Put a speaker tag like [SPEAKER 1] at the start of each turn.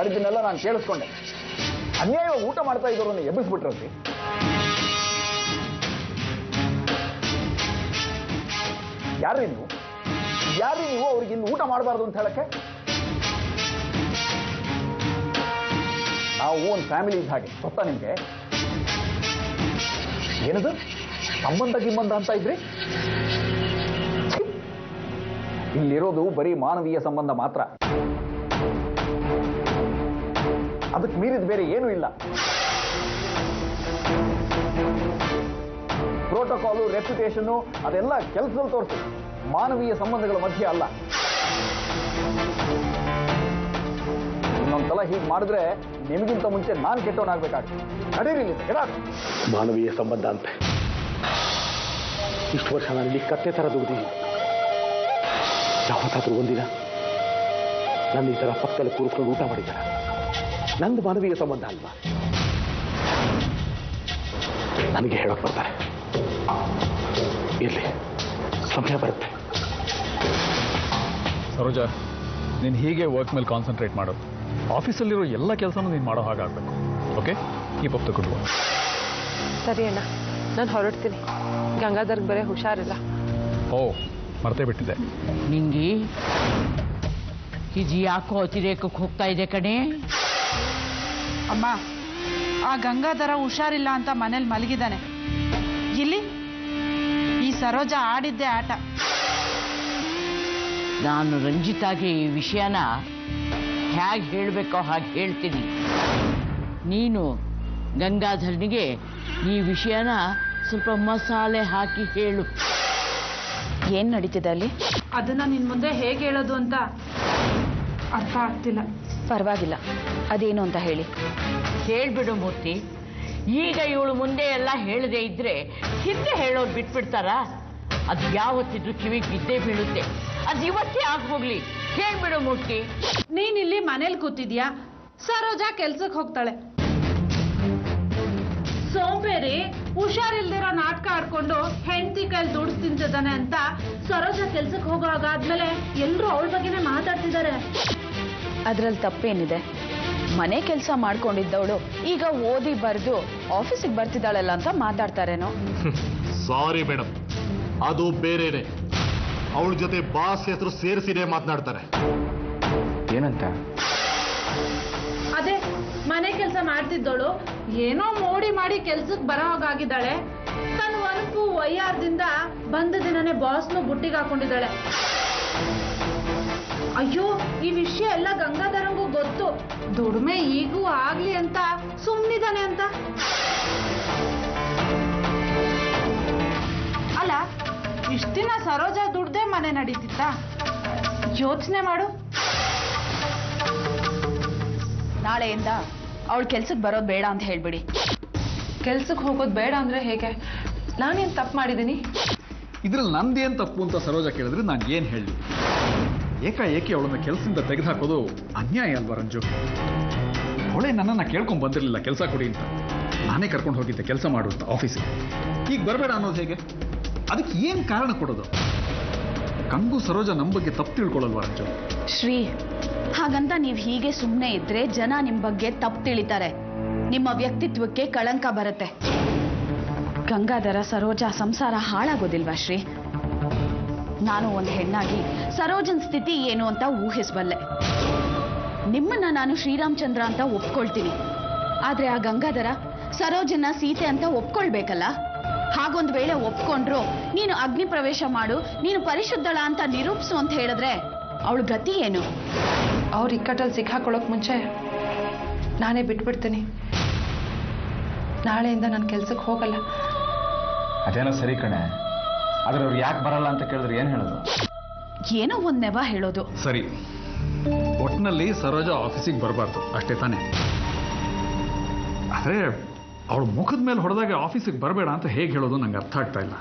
[SPEAKER 1] ಮಾಡಿದ್ದನ್ನೆಲ್ಲ ನಾನು ಕೇಳಿಸ್ಕೊಂಡೆ. ಅನ್ಯಾಯವಾಗಿ ಊಟ ಮಾಡ್ತಾ ಇದ್ದವ್ರನ್ನ ಎಬ್ಬಿಸ್ಬಿಟ್ರಲ್ರಿ. ಯಾರ್ರಿ ನೀವು ಅವ್ರಿಗೆ ಇನ್ನು ಊಟ ಮಾಡಬಾರ್ದು ಅಂತ ಹೇಳಕ್ಕೆ? ನಾವು ಒಂದು ಫ್ಯಾಮಿಲಿ ಇದ್ದ ಹಾಗೆ, ಗೊತ್ತಾ ನಿಮ್ಗೆ? ಏನದು ಸಂಬಂಧ ಅಂತ ಇದ್ರಿ? ಇಲ್ಲಿರೋದು ಬರೀ ಮಾನವೀಯ ಸಂಬಂಧ ಮಾತ್ರ. ಅದಕ್ಕೆ ಮೀರಿದ ಬೇರೆ ಏನೂ ಇಲ್ಲ. ಪ್ರೋಟೋಕಾಲು, ರೆಪ್ಯುಟೇಷನ್ನು ಅದೆಲ್ಲ ಕೆಲಸದಲ್ಲಿ ತೋರಿಸಿ, ಮಾನವೀಯ ಸಂಬಂಧಗಳ ಮಧ್ಯೆ ಅಲ್ಲ. ಇನ್ನೊಂದ್ಸಲ ಹೀಗೆ ಮಾಡಿದ್ರೆ ನಿಮಗಿಂತ ಮುಂಚೆ ನಾನು ಕೆಟ್ಟವನಾಗಬೇಕಾಗ್ತದೆ. ನಡೀರಿಲ್ಲ.
[SPEAKER 2] ಮಾನವೀಯ ಸಂಬಂಧ ಅಂತೆ ಇಷ್ಟು ವರ್ಷ ನಾನು ಇಲ್ಲಿ ಕತ್ತೆ ಥರ ದುಡ್ದಿದ್ದೀನಿ. ಯಾವತ್ತಾದ್ರೂ ಒಂದಿನ ನನ್ನ ಈ ಥರ ಪಕ್ಕದಲ್ಲಿ ಕೂರಿಸ್ಕೊಂಡು ಊಟ ಮಾಡಿದ್ದಾರೆ. ನಂದು ಮಾನವೀಯ ಸಂಬಂಧ ಅಲ್ವಾ? ನನಗೆ ಹೇಳೋಕೆ ಬರ್ತಾರೆ. ಇರಲಿ, ಸಮಯ ಬರುತ್ತೆ.
[SPEAKER 3] ಸರೋಜಾ, ನೀನು ಹೀಗೆ ವರ್ಕ್ ಮೇಲೆ ಕಾನ್ಸಂಟ್ರೇಟ್ ಮಾಡು. ಆಫೀಸಲ್ಲಿರೋ ಎಲ್ಲ ಕೆಲಸನೂ ನೀನು ಮಾಡೋ ಹಾಗಾಗಬೇಕು. Okay, keep up the good work.
[SPEAKER 4] ಸರಿ ಅಣ್ಣ, ನಾನು ಹೊರಡ್ತೀನಿ. ಗಂಗಾಧರ್ಗೆ ಬರೀ ಹುಷಾರಿಲ್ಲ.
[SPEAKER 3] ಓ, ಮರ್ತೇ ಬಿಟ್ಟಿದ್ದೆ.
[SPEAKER 5] ನಿಂಗೆ ಇದು ಯಾಕೋ ಅತಿರೇಕಕ್ಕೆ ಹೋಗ್ತಾ ಇದೆ ಕಣೆ.
[SPEAKER 6] ಅಮ್ಮ, ಆ ಗಂಗಾಧರ ಹುಷಾರಿಲ್ಲ ಅಂತ ಮನೇಲಿ ಮಲಗಿದ್ದಾನೆ. ಇಲ್ಲಿ ಈ ಸರೋಜಾ ಆಡಿದ್ದೆ ಆಟ.
[SPEAKER 5] ನಾನು ರಂಜಿತಾಗೆ ಈ ವಿಷಯನ ಹೇಗೆ ಹೇಳಬೇಕೋ ಹಾಗೆ ಹೇಳ್ತೀನಿ. ನೀನು ಗಂಗಾಧರ್ನಿಗೆ ಈ ವಿಷಯನ ಸ್ವಲ್ಪ ಮಸಾಲೆ ಹಾಕಿ ಹೇಳು.
[SPEAKER 7] ಏನ್ ನಡೀತಿದೆ ಅಲ್ಲಿ?
[SPEAKER 6] ಅದನ್ನ ನಿನ್ ಮುಂದೆ ಹೇಗೆ ಹೇಳೋದು ಅಂತ ಅರ್ಥ ಆಗ್ತಿಲ್ಲ.
[SPEAKER 7] ಪರವಾಗಿಲ್ಲ, ಅದೇನು ಅಂತ ಹೇಳಿ.
[SPEAKER 5] ಹೇಳ್ಬಿಡು ಮೂರ್ತಿ. ಈಗ ಇವಳು ಮುಂದೆ ಎಲ್ಲ ಹೇಳದೆ ಇದ್ರೆ ಹಿಂದೆ ಹೇಳೋರು ಬಿಟ್ಬಿಡ್ತಾರ? ಅದು ಯಾವತ್ತಿದ್ರು ಕಿವಿಗೆ ಬಿದ್ದೇ ಬೀಳುತ್ತೆ. ಅದು ಇವತ್ತೇ ಹೋಗ್ಲಿ. ಹೇಳ್ಬಿಡು ಮೂರ್ತಿ.
[SPEAKER 6] ನೀನಿಲ್ಲಿ ಮನೇಲಿ ಕೂತಿದ್ಯಾ, ಸರೋಜಾ ಕೆಲ್ಸಕ್ಕೆ ಹೋಗ್ತಾಳೆ. ಸೋಂಬೇರಿ ಹುಷಾರಿಲ್ದಿರೋ ನಾಟಕ ಆಡ್ಕೊಂಡು ಹೆಂಡತಿ ಕೈಲಿ ದುಡ್ಡು ತಿಂತಿದ್ದಾನೆ ಅಂತ ಸರೋಜಾ ಕೆಲ್ಸಕ್ಕೆ ಹೋಗೋಗಾದ್ಮೇಲೆ ಎಲ್ಲರೂ ಅವಳ ಬಗ್ಗೆನೇ ಮಾತಾಡ್ತಿದ್ದಾರೆ.
[SPEAKER 7] ಅದ್ರಲ್ಲಿ ತಪ್ಪೇನಿದೆ? ಮನೆ ಕೆಲಸ ಮಾಡ್ಕೊಂಡಿದ್ದವಳು ಈಗ ಓದಿ ಬರೆದು ಆಫೀಸಿಗೆ ಬರ್ತಿದ್ದಾಳಲ್ಲ ಅಂತ ಮಾತಾಡ್ತಾರೇನೋ.
[SPEAKER 2] ಸಾರಿ ಮೇಡಮ್, ಅದು ಬೇರೆನೆ. ಅವಳ ಜೊತೆ ಬಾಸ್ ಹೆಸರು ಸೇರಿಸಿನೇ ಮಾತನಾಡ್ತಾರೆ.
[SPEAKER 1] ಏನಂತ?
[SPEAKER 6] ಅದೇ ಮನೆ ಕೆಲಸ ಮಾಡ್ತಿದ್ದವಳು ಏನೋ ಮೋಡಿ ಮಾಡಿ ಕೆಲ್ಸಕ್ಕೆ ಬರೋ ಹಾಗಾಗಿದ್ದಾಳೆ. ತನ್ನ ಒನಪು ವಯ್ಯಾರದಿಂದ ಬಂದ ದಿನನೇ ಬಾಸ್ನು ಬುಟ್ಟಿಗೆ ಹಾಕೊಂಡಿದ್ದಾಳೆ. ಅಯ್ಯೋ, ಈ ವಿಷಯ ಎಲ್ಲ ಗಂಗಾಧರಂಗೂ ಗೊತ್ತು. ದುಡಿಮೆ ಈಗೂ ಆಗ್ಲಿ ಅಂತ ಸುಮ್ಮನಿದ್ದಾನೆ ಅಂತ. ಅಲ್ಲ, ಇಷ್ಟ ದಿನ ಸರೋಜಾ ದುಡ್ದೇ ಮನೆ ನಡೀತಿತ್ತ? ಯೋಚನೆ ಮಾಡು.
[SPEAKER 7] ನಾಳೆಯಿಂದ ಅವಳು ಕೆಲ್ಸಕ್ಕೆ ಬರೋದು ಬೇಡ ಅಂತ ಹೇಳ್ಬಿಡಿ.
[SPEAKER 4] ಕೆಲ್ಸಕ್ಕೆ ಹೋಗೋದು ಬೇಡ ಅಂದ್ರೆ ಹೇಗೆ? ನಾನೇನು ತಪ್ಪು ಮಾಡಿದ್ದೀನಿ?
[SPEAKER 3] ಇದ್ರಲ್ಲಿ ನಂದೇನು ತಪ್ಪು ಅಂತ ಸರೋಜಾ ಕೇಳಿದ್ರೆ ನಾನು ಏನು ಹೇಳಿ? ಏಕಾಏಕಿ ಅವಳನ್ನ ಕೆಲಸದಿಂದ ತೆಗೆದುಹಾಕೋದು ಅನ್ಯಾಯ ಅಲ್ವಾ ರಂಜು? ಅವಳೇ ನನ್ನನ್ನು ಕೇಳ್ಕೊಂಡು ಬಂದಿರಲಿಲ್ಲ ಕೆಲಸ ಕೊಡಿ ಅಂತ. ನಾನೇ ಕರ್ಕೊಂಡು ಹೋಗಿದ್ದೆ ಕೆಲಸ ಮಾಡು ಅಂತ ಆಫೀಸಿಗೆ. ಈಗ ಬರಬೇಡ ಅನ್ನೋದು ಹೇಗೆ? ಅದಕ್ಕೆ ಏನು ಕಾರಣ ಕೊಡೋದು? ಕಂಗು ಸರೋಜಾ ನಮ್ಮ ಬಗ್ಗೆ ತಪ್ಪು ತಿಳ್ಕೊಳ್ಳಲ್ವಾ ರಂಜು?
[SPEAKER 7] ಶ್ರೀ, ಹಾಗಂತ ನೀವು ಹೀಗೆ ಸುಮ್ಮನೆ ಇದ್ರೆ ಜನ ನಿಮ್ಮ ಬಗ್ಗೆ ತಪ್ಪು ತಿಳಿತಾರೆ. ನಿಮ್ಮ ವ್ಯಕ್ತಿತ್ವಕ್ಕೆ ಕಳಂಕ ಬರುತ್ತೆ. ಗಂಗಾಧರ ಸರೋಜಾ ಸಂಸಾರ ಹಾಳಾಗೋದಿಲ್ವಾ ಶ್ರೀ? ನಾನು ಒಂದು ಹೆಣ್ಣಾಗಿ ಸರೋಜನ್ ಸ್ಥಿತಿ ಏನು ಅಂತ ಊಹಿಸಬಲ್ಲೆ. ನಿಮ್ಮನ್ನ ನಾನು ಶ್ರೀರಾಮಚಂದ್ರ ಅಂತ ಒಪ್ಕೊಳ್ತೀನಿ. ಆದ್ರೆ ಆ ಗಂಗಾಧರ ಸರೋಜನ ಸೀತೆ ಅಂತ ಒಪ್ಕೊಳ್ಬೇಕಲ್ಲ. ಹಾಗೊಂದು ವೇಳೆ ಒಪ್ಕೊಂಡ್ರು ನೀನು ಅಗ್ನಿ ಪ್ರವೇಶ ಮಾಡು, ನೀನು ಪರಿಶುದ್ಧಳ ಅಂತ ನಿರೂಪಿಸು ಅಂತ ಹೇಳಿದ್ರೆ ಅವಳ ಗತಿ ಏನು?
[SPEAKER 4] ಅವ್ರ ಇಕ್ಕಟ್ಟಲ್ಲಿ ಸಿಕ್ಕಾಕೊಳ್ಳೋಕೆ ಮುಂಚೆ ನಾನೇ ಬಿಟ್ಬಿಡ್ತೀನಿ. ನಾಳೆಯಿಂದ ನಾನು ಕೆಲ್ಸಕ್ಕೆ ಹೋಗಲ್ಲ.
[SPEAKER 1] ಅದೇನೋ ಸರಿ ಕಣೆ, ಆದ್ರೆ ಅವ್ರು ಯಾಕೆ ಬರಲ್ಲ ಅಂತ ಕೇಳಿದ್ರೆ ಏನು ಹೇಳೋದು?
[SPEAKER 7] ಏನೋ ಒಂದ್ ನೆವ ಹೇಳೋದು.
[SPEAKER 3] ಸರಿ, ಒಟ್ಟಿನಲ್ಲಿ ಸರೋಜಾ ಆಫೀಸಿಗೆ ಬರಬಾರ್ದು ಅಷ್ಟೇ ತಾನೇ? ಆದರೆ ಅವಳು ಮುಖದ ಮೇಲೆ ಹೊಡೆದಾಗ ಆಫೀಸಿಗೆ ಬರಬೇಡ ಅಂತ ಹೇಗೆ ಹೇಳೋದು ನಂಗೆ ಅರ್ಥ ಆಗ್ತಾ ಇಲ್ಲ.